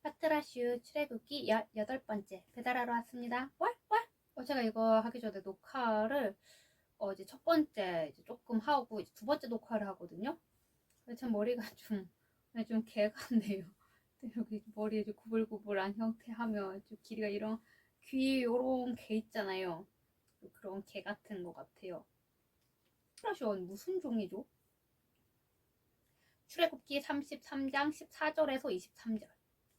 파트라슈 출애굽기 18번째 배달하러 왔습니다. 왈왈! 제가 이거 하기 전에 녹화를 이제 첫 번째 이제 조금 하고 이제 두 번째 녹화를 하거든요. 근데 제 머리가 좀 개 같네요. 여기 머리에 좀 구불구불한 형태 하면 좀 길이가 이런 귀 요런 개 있잖아요. 그런 개 같은 것 같아요. 파트라슈는 무슨 종이죠? 출애굽기 33장 14절에서 23절.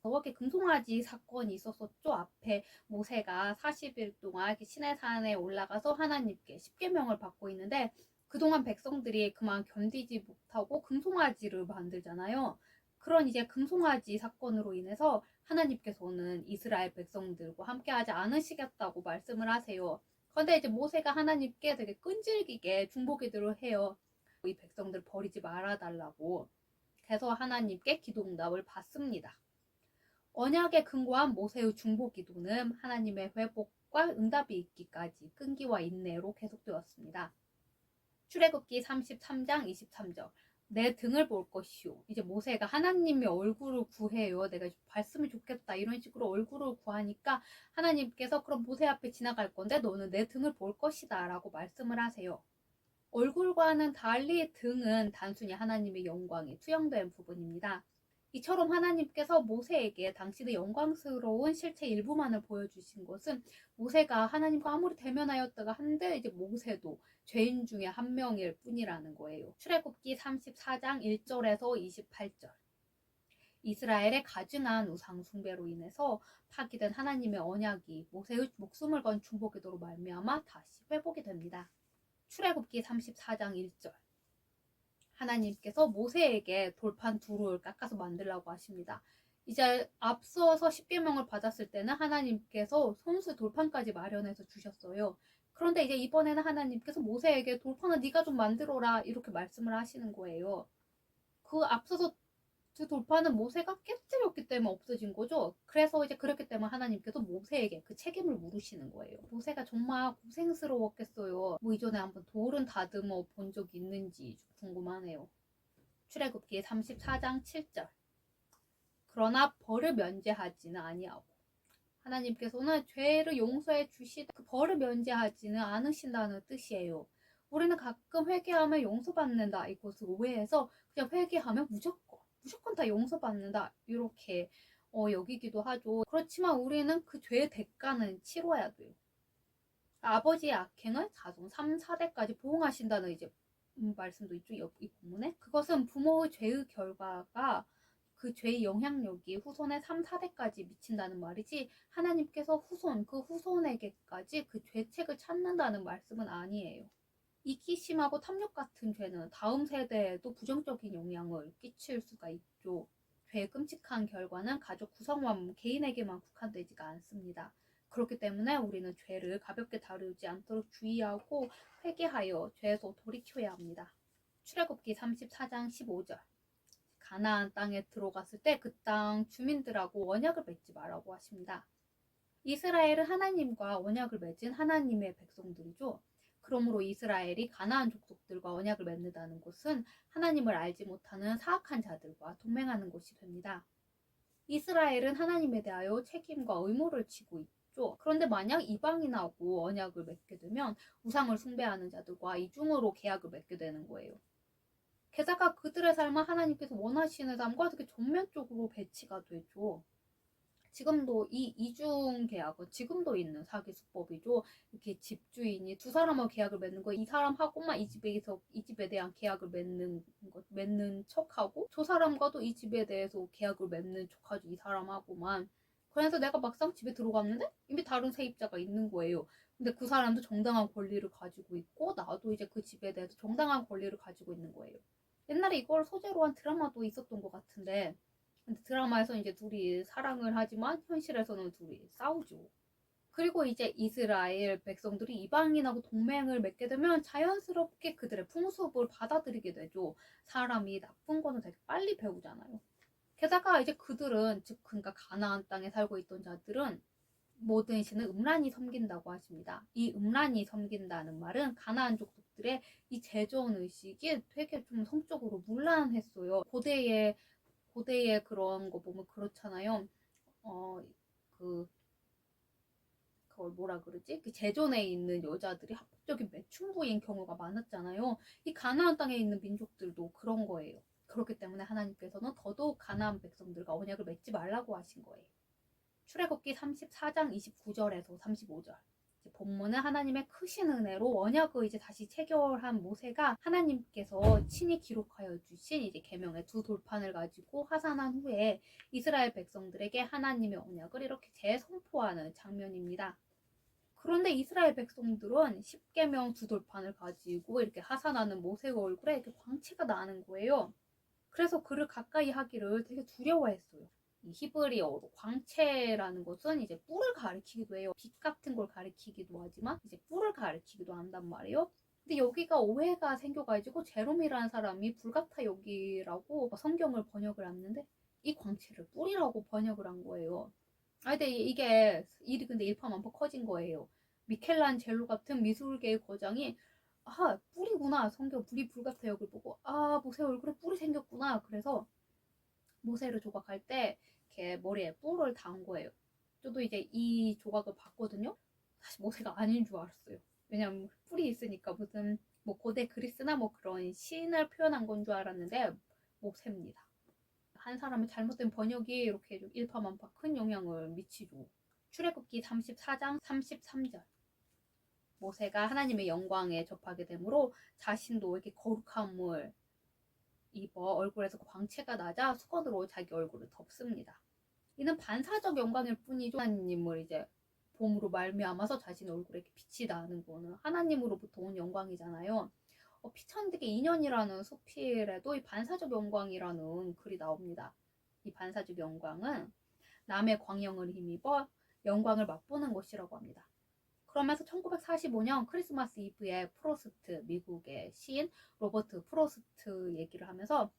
저렇게 금송아지 사건이 있었었죠. 앞에 모세가 40일 동안 시내산에 올라가서 하나님께 십계명을 받고 있는데 그동안 백성들이 그만 견디지 못하고 금송아지를 만들잖아요. 그런 이제 금송아지 사건으로 인해서 하나님께서는 이스라엘 백성들과 함께하지 않으시겠다고 말씀을 하세요. 그런데 이제 모세가 하나님께 되게 끈질기게 중보기도를 해요. 이 백성들 버리지 말아달라고. 그래서 하나님께 기도응답을 받습니다. 언약에 근거한 모세의 중보기도는 하나님의 회복과 응답이 있기까지 끈기와 인내로 계속되었습니다. 출애굽기 33장 23절. 내 등을 볼 것이요. 이제 모세가 하나님의 얼굴을 구해요. 내가 봤으면 좋겠다. 이런 식으로 얼굴을 구하니까 하나님께서 그럼 모세 앞에 지나갈 건데 너는 내 등을 볼 것이다 라고 말씀을 하세요. 얼굴과는 달리 등은 단순히 하나님의 영광이 투영된 부분입니다. 이처럼 하나님께서 모세에게 당신의 영광스러운 실체 일부만을 보여주신 것은 모세가 하나님과 아무리 대면하였다가 한데 이제 모세도 죄인 중에 한 명일 뿐이라는 거예요. 출애굽기 34장 1절에서 28절. 이스라엘의 가증한 우상 숭배로 인해서 파기된 하나님의 언약이 모세의 목숨을 건 중보기도로 말미암아 다시 회복이 됩니다. 출애굽기 34장 1절. 하나님께서 모세에게 돌판 두를 깎아서 만들라고 하십니다. 이제 앞서서 십계명을 받았을 때는 하나님께서 손수 돌판까지 마련해서 주셨어요. 그런데 이제 이번에는 하나님께서 모세에게 돌판을 네가 좀 만들어라 이렇게 말씀을 하시는 거예요. 그 앞서서 그 돌판은 모세가 깨뜨렸기 때문에 없어진 거죠. 그래서 이제 그렇기 때문에 하나님께서 모세에게 그 책임을 물으시는 거예요. 모세가 정말 고생스러웠겠어요. 뭐 이전에 한번 돌은 다듬어 본 적이 있는지 좀 궁금하네요. 출애굽기 34장 7절. 그러나 벌을 면제하지는 아니하고 하나님께서는 죄를 용서해 주시되 그 벌을 면제하지는 않으신다는 뜻이에요. 우리는 가끔 회개하면 용서받는다 이것을 오해해서 그냥 회개하면 무조건 다 용서받는다 이렇게 여기기도 하죠. 그렇지만 우리는 그 죄의 대가는 치러야 돼요. 아버지의 악행을 자손 3, 4대까지 보응하신다는 이제 말씀도 있죠. 이 본문에. 그것은 부모의 죄의 결과가 그 죄의 영향력이 후손의 3, 4대까지 미친다는 말이지 하나님께서 그 후손에게까지 그 죄책을 찾는다는 말씀은 아니에요. 이기심하고 탐욕 같은 죄는 다음 세대에도 부정적인 영향을 끼칠 수가 있죠. 죄의 끔찍한 결과는 가족 구성원 개인에게만 국한되지가 않습니다. 그렇기 때문에 우리는 죄를 가볍게 다루지 않도록 주의하고 회개하여 죄에서 돌이켜야 합니다. 출애굽기 34장 15절. 가나안 땅에 들어갔을 때 그 땅 주민들하고 언약을 맺지 말라고 하십니다. 이스라엘은 하나님과 언약을 맺은 하나님의 백성들이죠. 그러므로 이스라엘이 가나안 족속들과 언약을 맺는다는 것은 하나님을 알지 못하는 사악한 자들과 동맹하는 것이 됩니다. 이스라엘은 하나님에 대하여 책임과 의무를 지고 있죠. 그런데 만약 이방인하고 언약을 맺게 되면 우상을 숭배하는 자들과 이중으로 계약을 맺게 되는 거예요. 게다가 그들의 삶은 하나님께서 원하시는 삶과 되게 전면적으로 배치가 되죠. 지금도 이 이중 계약은 지금도 있는 사기 수법이죠. 이렇게 집주인이 두 사람하고 계약을 맺는 거, 이 사람하고만 이 집에 대한 계약을 맺는 척하고 저 사람과도 이 집에 대해서 계약을 맺는 척하죠. 이 사람하고만. 그래서 내가 막상 집에 들어갔는데 이미 다른 세입자가 있는 거예요. 근데 그 사람도 정당한 권리를 가지고 있고 나도 이제 그 집에 대해서 정당한 권리를 가지고 있는 거예요. 옛날에 이걸 소재로 한 드라마도 있었던 것 같은데 근데 드라마에서 이제 둘이 사랑을 하지만 현실에서는 둘이 싸우죠. 그리고 이제 이스라엘 백성들이 이방인하고 동맹을 맺게 되면 자연스럽게 그들의 풍습을 받아들이게 되죠. 사람이 나쁜 거는 되게 빨리 배우잖아요. 게다가 이제 그들은 즉 그러니까 가나안 땅에 살고 있던 자들은 모든 신을 음란히 섬긴다고 하십니다. 이 음란히 섬긴다는 말은 가나안 족속들의 이 제존 의식이 되게 좀 성적으로 문란했어요. 고대의 그런 거 보면 그렇잖아요. 그 그걸 뭐라 그러지? 그 제존에 있는 여자들이 합법적인 매춘부인 경우가 많았잖아요. 이 가나안 땅에 있는 민족들도 그런 거예요. 그렇기 때문에 하나님께서는 더더욱 가나안 백성들과 언약을 맺지 말라고 하신 거예요. 출애굽기 34장 29절에서 35절. 본문은 하나님의 크신 은혜로 언약을 이제 다시 체결한 모세가 하나님께서 친히 기록하여 주신 이제 계명의 두 돌판을 가지고 하산한 후에 이스라엘 백성들에게 하나님의 언약을 이렇게 재선포하는 장면입니다. 그런데 이스라엘 백성들은 십계명 두 돌판을 가지고 이렇게 하산하는 모세 얼굴에 이렇게 광채가 나는 거예요. 그래서 그를 가까이 하기를 되게 두려워했어요. 이 히브리어로 광채라는 것은 이제 뿔을 가리키기도 해요. 빛 같은 걸 가리키기도 하지만 이제 뿔을 가리키기도 한단 말이에요. 근데 여기가 오해가 생겨가지고 제롬이라는 사람이 불같아 여기라고 성경을 번역을 했는데 이 광채를 뿔이라고 번역을 한 거예요. 근데 이게 일이 근데 일파만파 커진 거예요. 미켈란젤로 같은 미술계의 거장이 뿔이구나. 성경 뿔이 불같아 여기 보고 모세 얼굴에 뿔이 생겼구나. 그래서 모세를 조각할 때 이렇게 머리에 뿔을 단 거예요. 저도 이제 이 조각을 봤거든요. 사실 모세가 아닌 줄 알았어요. 왜냐면 뿔이 있으니까 무슨 뭐 고대 그리스나 뭐 그런 신을 표현한 건 줄 알았는데 모세입니다. 한 사람의 잘못된 번역이 이렇게 좀 일파만파 큰 영향을 미치죠. 출애굽기 34장 33절. 모세가 하나님의 영광에 접하게 되므로 자신도 이렇게 거룩함을 입어 얼굴에서 광채가 나자 수건으로 자기 얼굴을 덮습니다. 이는 반사적 영광일 뿐이죠. 하나님을 이제 봄으로 말미암아서 자신 얼굴에 빛이 나는 거는 하나님으로부터 온 영광이잖아요. 피천득의 인연이라는 수필에도 이 반사적 영광이라는 글이 나옵니다. 이 반사적 영광은 남의 광영을 힘입어 영광을 맛보는 것이라고 합니다. 그러면서 1945년 크리스마스 이브에 프로스트, 미국의 시인 로버트 프로스트 얘기를 하면서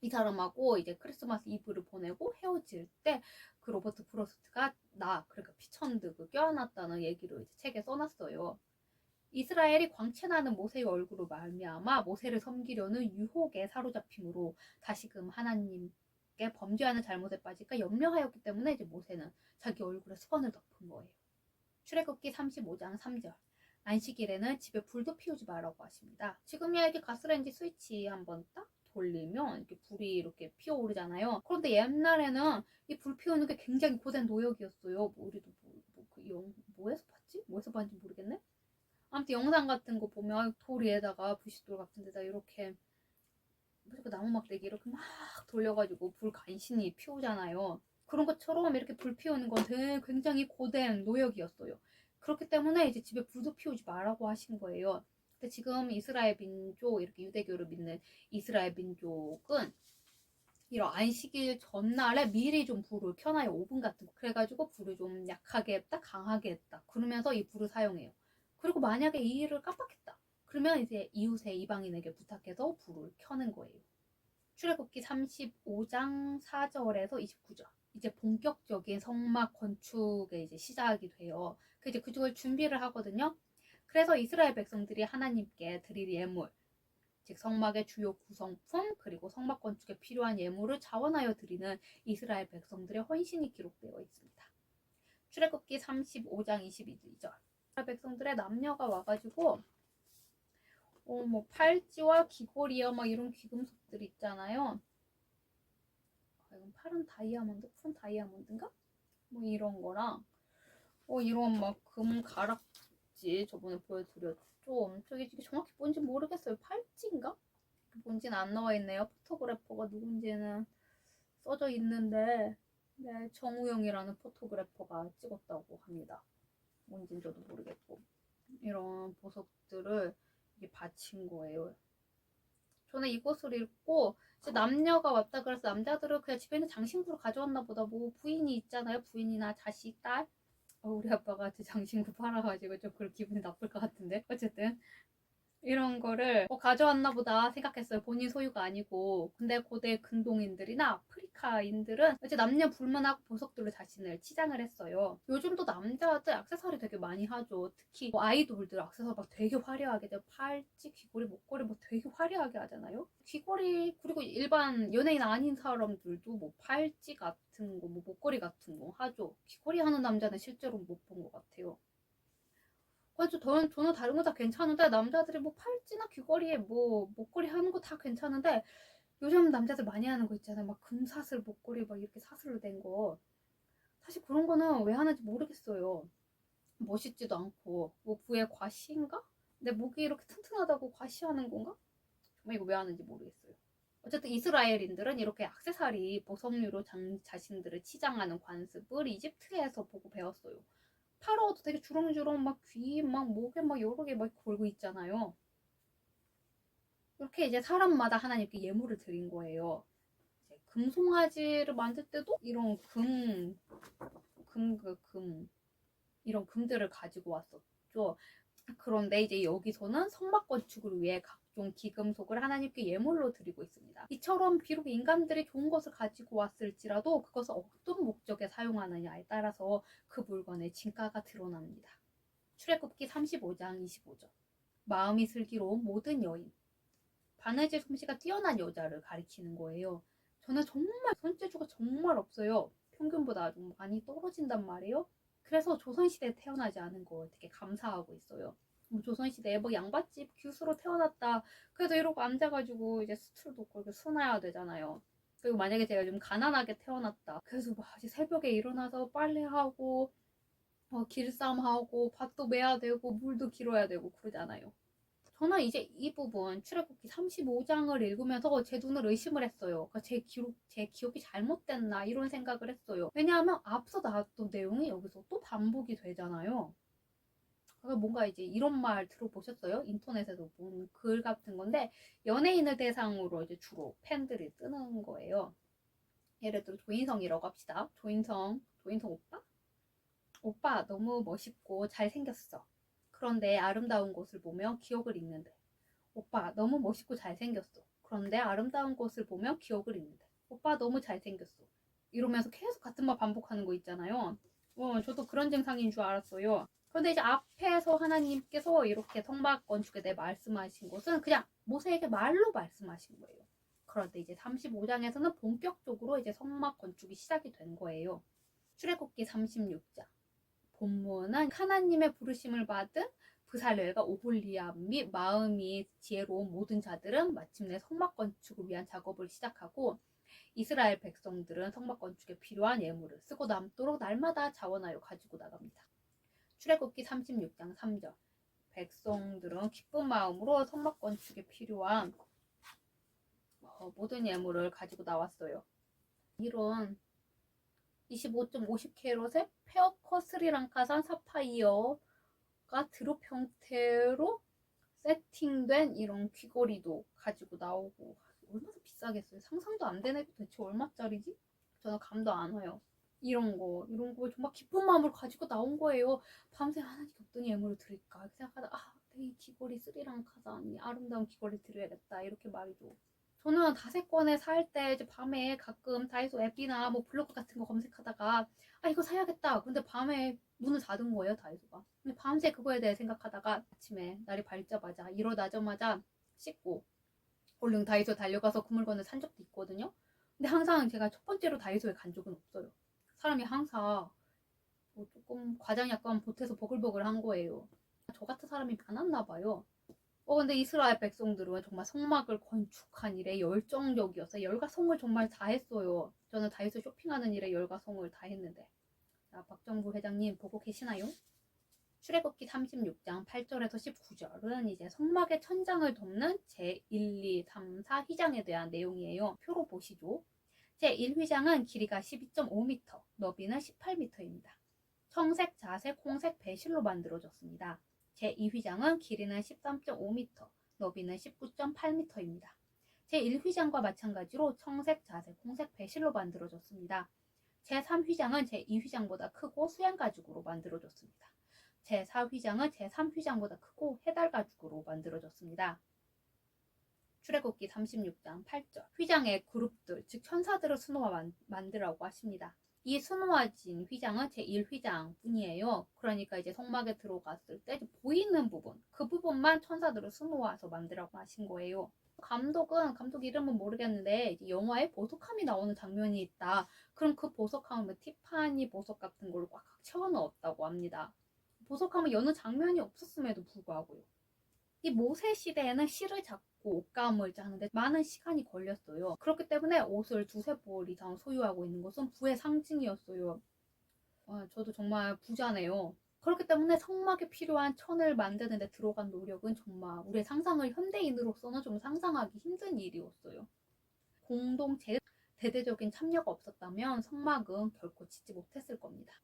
이 사람하고 이제 크리스마스 이브를 보내고 헤어질 때 그 로버트 프로스트가 그러니까 피천득을 껴안았다는 얘기를 이제 책에 써놨어요. 이스라엘이 광채나는 모세의 얼굴로 말미암아 모세를 섬기려는 유혹에 사로잡힘으로 다시금 하나님께 범죄하는 잘못에 빠질까 염려하였기 때문에 이제 모세는 자기 얼굴에 수건을 덮은 거예요. 출애굽기 35장 3절. 안식일에는 집에 불도 피우지 말라고 하십니다. 지금이야 이렇게 가스레인지 스위치 한번 딱 돌리면 이렇게 불이 이렇게 피어오르잖아요. 그런데 옛날에는 이 불 피우는 게 굉장히 고된 노역이었어요. 우리도 뭐에서 봤지? 뭐에서 봤는지 모르겠네. 아무튼 영상 같은 거 보면 돌 위에다가 부싯돌 같은 데다 이렇게 나무 막대기 이렇게 막 돌려가지고 불 간신히 피우잖아요. 그런 것처럼 이렇게 불 피우는 건 굉장히 고된 노역이었어요. 그렇기 때문에 이제 집에 불도 피우지 말라고 하신 거예요. 근데 지금 이스라엘 민족, 이렇게 유대교를 믿는 이스라엘 민족은 이런 안식일 전날에 미리 좀 불을 켜놔요. 오븐 같은 거. 그래가지고 불을 좀 약하게 했다, 강하게 했다. 그러면서 이 불을 사용해요. 그리고 만약에 이 일을 깜빡했다. 그러면 이제 이웃의 이방인에게 부탁해서 불을 켜는 거예요. 출애굽기 35장 4절에서 29절. 이제 본격적인 성막 건축에 이제 시작이 돼요. 이제 그걸 준비를 하거든요. 그래서 이스라엘 백성들이 하나님께 드릴 예물, 즉 성막의 주요 구성품 그리고 성막 건축에 필요한 예물을 자원하여 드리는 이스라엘 백성들의 헌신이 기록되어 있습니다. 출애굽기 35장 22절. 이스라엘 백성들의 남녀가 와가지고 뭐 팔찌와 귀걸이와 막 이런 귀금속들 있잖아요. 이건 파란 다이아몬드, 푸른 다이아몬드인가? 뭐 이런 거랑 이런 막 금 가락지 저번에 보여드렸죠. 저기 정확히 뭔지 모르겠어요. 팔찌인가? 뭔지는 안 나와 있네요. 포토그래퍼가 누군지는 써져 있는데 네, 정우영이라는 포토그래퍼가 찍었다고 합니다. 뭔진 저도 모르겠고 이런 보석들을 이게 바친 거예요. 저는 이것을 읽고 남녀가 왔다 그래서 남자들은 그냥 집에 있는 장신구를 가져왔나 보다. 뭐 부인이 있잖아요. 부인이나 자식, 딸. 우리 아빠가 제 장신구 팔아가지고 좀 그런 기분이 나쁠 것 같은데 어쨌든 이런 거를 가져왔나 보다 생각했어요. 본인 소유가 아니고. 근데 고대 근동인들이나 아프리카인들은 이제 남녀 불문하고 보석들로 자신을 치장을 했어요. 요즘도 남자들 액세서리 되게 많이 하죠. 특히 아이돌들 액세서리 막 되게 화려하게, 팔찌, 귀걸이, 목걸이 뭐 되게 화려하게 하잖아요. 귀걸이, 그리고 일반 연예인 아닌 사람들도 뭐 팔찌 같은 거, 뭐 목걸이 같은 거 하죠. 귀걸이 하는 남자는 실제로 못 본 것 같아요. 그래서 저는 다른 거 다 괜찮은데, 남자들이 뭐 팔찌나 귀걸이에 뭐 목걸이 하는 거 다 괜찮은데, 요즘 남자들 많이 하는 거 있잖아요. 막 금사슬 목걸이 막 이렇게 사슬로 된 거. 사실 그런 거는 왜 하는지 모르겠어요. 멋있지도 않고. 뭐 부에 과시인가? 내 목이 이렇게 튼튼하다고 과시하는 건가? 정말 이거 왜 하는지 모르겠어요. 어쨌든 이스라엘인들은 이렇게 액세서리, 보석류로 자신들을 치장하는 관습을 이집트에서 보고 배웠어요. 파라오도 되게 주렁주렁 막 귀, 막 목에 막 여러 개 막 걸고 있잖아요. 이렇게 이제 사람마다 하나님께 예물을 드린 거예요. 이제 금송아지를 만들 때도 이런 이런 금들을 가지고 왔었죠. 그런데 이제 여기서는 성막 건축을 위해 각종 기금속을 하나님께 예물로 드리고 있습니다. 이처럼 비록 인간들이 좋은 것을 가지고 왔을지라도 그것을 어떤 목적에 사용하느냐에 따라서 그 물건의 진가가 드러납니다. 출애굽기 35장 25절. 마음이 슬기로운 모든 여인. 바느질 솜씨가 뛰어난 여자를 가리키는 거예요. 저는 정말 손재주가 정말 없어요. 평균보다 좀 많이 떨어진단 말이에요. 그래서 조선시대에 태어나지 않은 거 되게 감사하고 있어요. 조선시대에 뭐 양반집 교수로 태어났다. 그래도 이러고 앉아가지고 이제 수출도 그렇게 순화해야 되잖아요. 그리고 만약에 제가 좀 가난하게 태어났다. 그래서 막 새벽에 일어나서 빨래하고 길쌈하고 밭도 매야 되고 물도 길어야 되고 그러잖아요. 저는 이제 이 부분 출애굽기 35장을 읽으면서 제 눈을 의심을 했어요. 그러니까 제 기억이 잘못됐나 이런 생각을 했어요. 왜냐하면 앞서 나왔던 내용이 여기서 또 반복이 되잖아요. 그러니까 뭔가 이제 이런 말 들어보셨어요? 인터넷에서 본 글 같은 건데, 연예인을 대상으로 이제 주로 팬들이 뜨는 거예요. 예를 들어 조인성이라고 합시다. 조인성 오빠? 오빠 너무 멋있고 잘생겼어. 그런데 아름다운 곳을 보며 기억을 잃는데. 오빠 너무 멋있고 잘생겼어. 그런데 아름다운 곳을 보며 기억을 잃는데. 오빠 너무 잘생겼어. 이러면서 계속 같은 말 반복하는 거 있잖아요. 저도 그런 증상인 줄 알았어요. 그런데 이제 앞에서 하나님께서 이렇게 성막 건축에 대해 말씀하신 것은 그냥 모세에게 말로 말씀하신 거예요. 그런데 이제 35장에서는 본격적으로 이제 성막 건축이 시작이 된 거예요. 출애굽기 36장. 본문은 하나님의 부르심을 받은 브살렐과 오홀리압 및 마음이 지혜로운 모든 자들은 마침내 성막 건축을 위한 작업을 시작하고, 이스라엘 백성들은 성막 건축에 필요한 예물을 쓰고 남도록 날마다 자원하여 가지고 나갑니다. 출애굽기 36장 3절. 백성들은 기쁜 마음으로 성막 건축에 필요한 모든 예물을 가지고 나왔어요. 이런 25.50캐럿의 페어커 스리랑카산 사파이어가 드롭 형태로 세팅된 이런 귀걸이도 가지고 나오고, 얼마나 비싸겠어요? 상상도 안 되네. 대체 얼마짜리지? 저는 감도 안 와요. 이런 거 정말 기쁜 마음으로 가지고 나온 거예요. 밤새 하나님께 어떤 예물을 드릴까 이렇게 생각하다, 이 귀걸이 스리랑카산, 이 아름다운 귀걸이 드려야겠다 이렇게 말이죠. 저는 다세권에 살 때 이제 밤에 가끔 다이소 앱이나 뭐 블로그 같은 거 검색하다가 이거 사야겠다. 근데 밤에 문을 닫은 거예요, 다이소가. 근데 밤새 그거에 대해 생각하다가 아침에 날이 밝자마자 일어나자마자 씻고 얼른 다이소 달려가서 그 물건을 산 적도 있거든요. 근데 항상 제가 첫 번째로 다이소에 간 적은 없어요. 사람이 항상 뭐 조금 과장 약간 보태서 버글버글 한 거예요. 저 같은 사람이 많았나 봐요. 근데 이스라엘 백성들은 정말 성막을 건축한 일에 열정적이어서 열과성을 정말 다했어요. 저는 다이소 쇼핑하는 일에 열과성을 다했는데. 자, 박정부 회장님 보고 계시나요? 출애굽기 36장 8절에서 19절은 이제 성막의 천장을 덮는 제1, 2, 3, 4 휘장에 대한 내용이에요. 표로 보시죠. 제1휘장은 길이가 12.5m, 너비는 18m입니다. 청색, 자색, 홍색 배실로 만들어졌습니다. 제2휘장은 길이는 13.5m, 너비는 19.8m입니다. 제1휘장과 마찬가지로 청색, 자색, 홍색 배실로 만들어졌습니다. 제3휘장은 제2휘장보다 크고 수양 가죽으로 만들어졌습니다. 제4휘장은 제3휘장보다 크고 해달가죽으로 만들어졌습니다. 출애굽기 36장 8절 휘장의 그룹들 즉 천사들을 수놓아 만들라고 하십니다. 이 수놓아진 휘장은 제1휘장 뿐이에요. 그러니까 이제 성막에 들어갔을 때 보이는 부분 그 부분만 천사들을 수놓아서 만들라고 하신 거예요. 감독 이름은 모르겠는데 영화에 보석함이 나오는 장면이 있다. 그럼 그 보석함은 티파니 보석 같은 걸로 꽉 채워 넣었다고 합니다. 보석함을 여는 장면이 없었음에도 불구하고요. 이 모세 시대에는 실을 잡고 옷감을 짜는데 많은 시간이 걸렸어요. 그렇기 때문에 옷을 두세 벌 이상 소유하고 있는 것은 부의 상징이었어요. 저도 정말 부자네요. 그렇기 때문에 성막에 필요한 천을 만드는 데 들어간 노력은 정말 우리의 상상을 현대인으로서는 좀 상상하기 힘든 일이었어요. 공동체 대대적인 참여가 없었다면 성막은 결코 짓지 못했을 겁니다.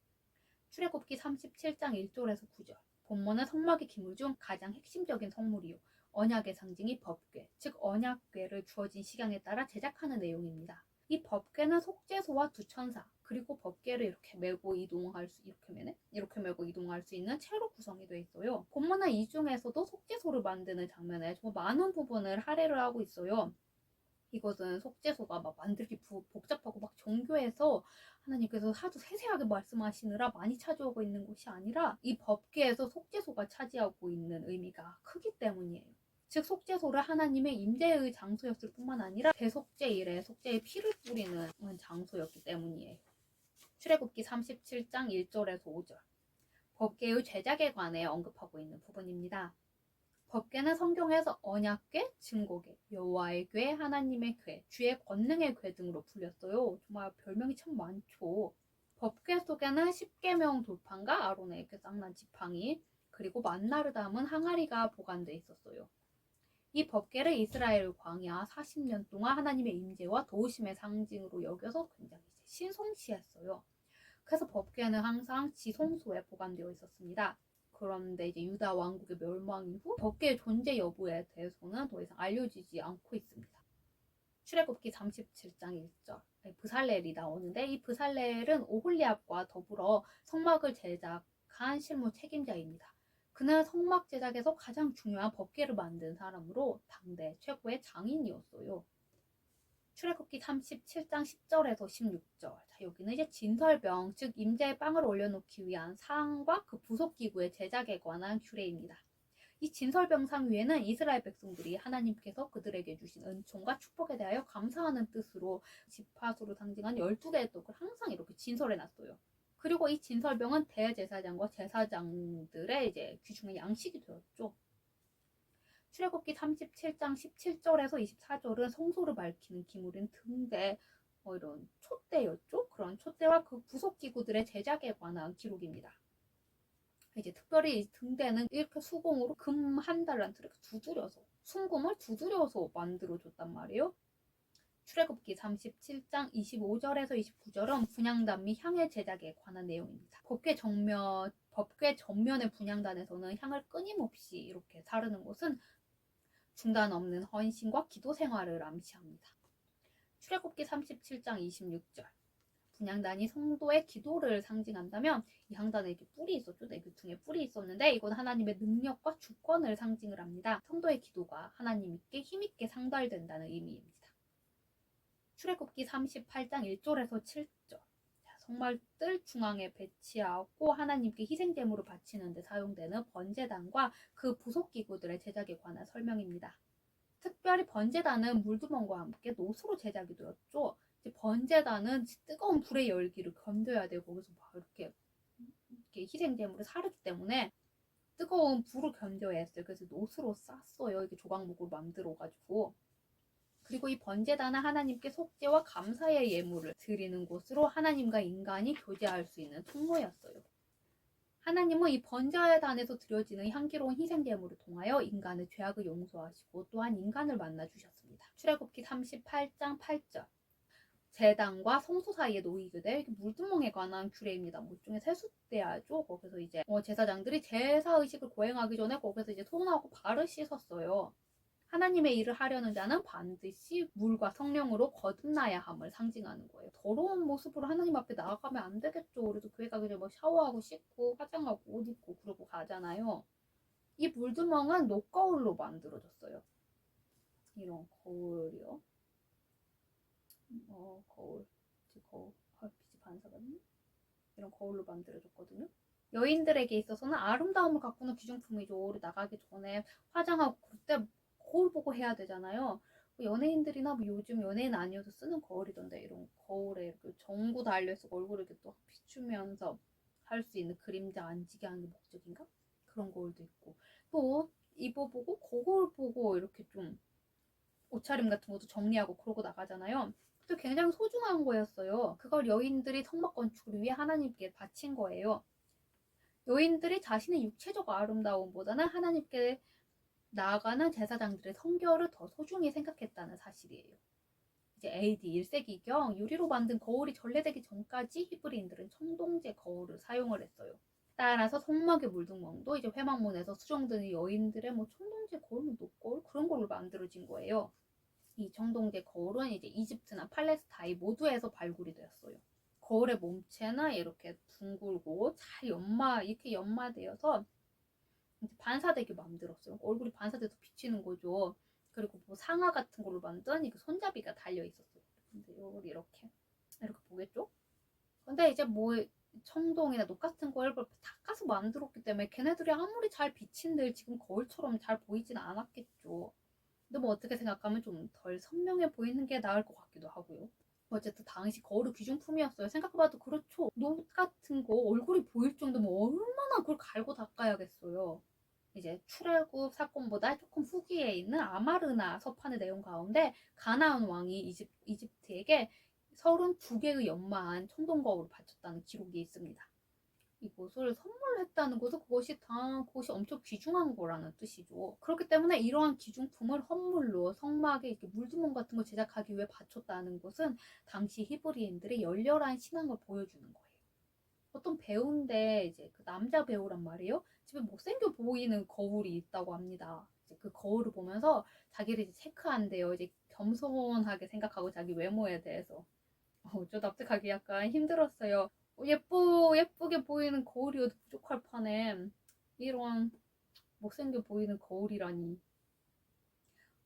출애굽기 37장 1절에서 9절 본문은 성막의 기물 중 가장 핵심적인 성물이요 언약의 상징이 법궤, 즉 언약궤를 주어진 식양에 따라 제작하는 내용입니다. 이 법궤는 속죄소와 두 천사 그리고 법궤를 이렇게 메고 이동할 수 있는 채로 구성이 되어 있어요. 본문은 이 중에서도 속죄소를 만드는 장면에 정말 많은 부분을 할애를 하고 있어요. 이것은 속죄소가 막 만들기 복잡하고 막 정교해서 하나님께서 하도 세세하게 말씀하시느라 많이 차지하고 있는 것이 아니라 이 법궤에서 속죄소가 차지하고 있는 의미가 크기 때문이에요. 즉 속죄소를 하나님의 임재의 장소였을 뿐만 아니라 대속죄일에 속죄의 피를 뿌리는 장소였기 때문이에요. 출애굽기 37장 1절에서 5절 법궤의 제작에 관해 언급하고 있는 부분입니다. 법궤는 성경에서 언약궤, 증거궤, 여호와의 궤, 하나님의 궤, 주의 권능의 궤 등으로 불렸어요. 정말 별명이 참 많죠. 법궤 속에는 십계명 돌판과 아론의 그 쌍난 지팡이 그리고 만나를 담은 항아리가 보관돼 있었어요. 이 법궤를 이스라엘 광야 40년 동안 하나님의 임재와 도우심의 상징으로 여겨서 굉장히 신성시했어요. 그래서 법궤는 항상 지성소에 보관되어 있었습니다. 그런데 이제 유다 왕국의 멸망 이후 법궤의 존재 여부에 대해서는 더 이상 알려지지 않고 있습니다. 출애굽기 37장 1절 브살렐이 나오는데 이 브살렐은 오홀리압과 더불어 성막을 제작한 실무 책임자입니다. 그는 성막 제작에서 가장 중요한 법궤를 만든 사람으로 당대 최고의 장인이었어요. 출애굽기 37장 10절에서 16절. 자, 여기는 이제 진설병, 즉 임재의 빵을 올려놓기 위한 상과 그 부속기구의 제작에 관한 규례입니다. 이 진설병상 위에는 이스라엘 백성들이 하나님께서 그들에게 주신 은총과 축복에 대하여 감사하는 뜻으로 지파수로 상징한 12개의 떡을 항상 이렇게 진설해놨어요. 그리고 이 진설병은 대제사장과 제사장들의 이제 귀중한 양식이 되었죠. 출애굽기 37장 17절에서 24절은 성소를 밝히는 기물인 등대, 이런 촛대였죠. 그런 촛대와 그 부속기구들의 제작에 관한 기록입니다. 이제 특별히 이 등대는 이렇게 수공으로 금 한 달란트를 두드려서 순금을 두드려서 만들어줬단 말이에요. 출애굽기 37장 25절에서 29절은 분향단 및 향의 제작에 관한 내용입니다. 법궤 전면의 분향단에서는 향을 끊임없이 이렇게 사르는 것은 중단 없는 헌신과 기도 생활을 암시합니다. 출애굽기 37장 26절 분향단이 성도의 기도를 상징한다면 이 향단에 이렇게 뿔이 있었죠. 내 귀퉁에 뿔이 있었는데 이건 하나님의 능력과 주권을 상징을 합니다. 성도의 기도가 하나님께 힘있게 상달된다는 의미입니다. 출애굽기 38장 1절에서 7절 성말 뜰 중앙에 배치하고 하나님께 희생제물을 바치는 데 사용되는 번제단과 그 부속기구들의 제작에 관한 설명입니다. 특별히 번제단은 물두멍과 함께 노수로 제작이 되었죠. 번제단은 뜨거운 불의 열기를 견뎌야 되고 거기서 막 이렇게 희생제물을 사르기 때문에 뜨거운 불을 견뎌야 했어요. 그래서 노수로 쌌어요. 이게 조각목으로 만들어가지고. 그리고 이 번제단은 하나님께 속죄와 감사의 예물을 드리는 곳으로 하나님과 인간이 교제할 수 있는 통로였어요. 하나님은 이 번제단에서 드려지는 향기로운 희생제물을 통하여 인간의 죄악을 용서하시고 또한 인간을 만나주셨습니다. 출애굽기 38장 8절 제단과 성소 사이에 놓이게 될 물두멍에 관한 규례입니다. 일종의 세숫대야죠. 거기서 이제 제사장들이 제사의식을 거행하기 전에 거기서 이제 손하고 발을 씻었어요. 하나님의 일을 하려는 자는 반드시 물과 성령으로 거듭나야 함을 상징하는 거예요. 더러운 모습으로 하나님 앞에 나아가면 안 되겠죠. 그래도 교회 가기 전에 뭐 샤워하고 씻고 화장하고 옷 입고 그러고 가잖아요. 이 물두멍은 녹거울로 만들어졌어요. 이런 거울이요. 거울. 빛이 반사받는 이런 거울로 만들어졌거든요. 여인들에게 있어서는 아름다움을 가꾸는 기준품이죠. 우리 나가기 전에 화장하고 그때 거울 보고 해야 되잖아요. 연예인들이나 뭐 요즘 연예인 아니어도 쓰는 거울이던데 이런 거울에 이렇게 전구 달려있어 얼굴을 이렇게 또 비추면서 할 수 있는 그림자 안 지게 하는 게 목적인가? 그런 거울도 있고 또 옷 입어보고 거울 보고 이렇게 좀 옷차림 같은 것도 정리하고 그러고 나가잖아요. 또 굉장히 소중한 거였어요. 그걸 여인들이 성막 건축을 위해 하나님께 바친 거예요. 여인들이 자신의 육체적 아름다움보다는 하나님께 나아가는 제사장들의 성결을 더 소중히 생각했다는 사실이에요. 이제 AD 1세기경 유리로 만든 거울이 전래되기 전까지 히브리인들은 청동제 거울을 사용을 했어요. 따라서 성막의 물두멍도 이제 회막문에서 수정되는 여인들의 뭐 청동제 거울, 뭐 녹거울 그런 걸로 만들어진 거예요. 이 청동제 거울은 이제 이집트나 팔레스타인 모두에서 발굴이 되었어요. 거울의 몸체는 이렇게 둥글고 잘 이렇게 연마되어서 반사되게 만들었어요. 얼굴이 반사돼서 비치는 거죠. 그리고 뭐 상아 같은 걸로 만든 이거 손잡이가 달려 있었어요. 근데 이렇게 보겠죠? 근데 이제 뭐 청동이나 녹 같은 걸 닦아서 만들었기 때문에 걔네들이 아무리 잘 비친들 지금 거울처럼 잘 보이진 않았겠죠. 근데 뭐 어떻게 생각하면 좀 덜 선명해 보이는 게 나을 것 같기도 하고요. 어쨌든 당시 거울은 귀중품이었어요. 생각해봐도 그렇죠. 노 같은 거 얼굴이 보일 정도면 얼마나 그걸 갈고 닦아야겠어요. 이제 출애굽 사건보다 조금 후기에 있는 아마르나 서판의 내용 가운데 가나안 왕이 이집트에게 32개의 연마한 청동거울을 바쳤다는 기록이 있습니다. 이곳을 선물했다는 것은 그것이 엄청 귀중한 거라는 뜻이죠. 그렇기 때문에 이러한 귀중품을 헌물로 성막에 이렇게 물두멍 같은 걸 제작하기 위해 바쳤다는 것은 당시 히브리인들의 열렬한 신앙을 보여주는 거예요. 어떤 배우인데 이제 그 남자 배우란 말이에요. 집에 못생겨 보이는 거울이 있다고 합니다. 이제 그 거울을 보면서 자기를 이제 체크한대요. 이제 겸손하게 생각하고 자기 외모에 대해서. 저 납득하기 약간 힘들었어요. 예쁘게 보이는 거울이어도 부족할 판에 이런 못생겨 보이는 거울이라니.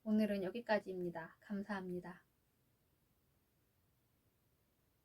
오늘은 여기까지입니다. 감사합니다.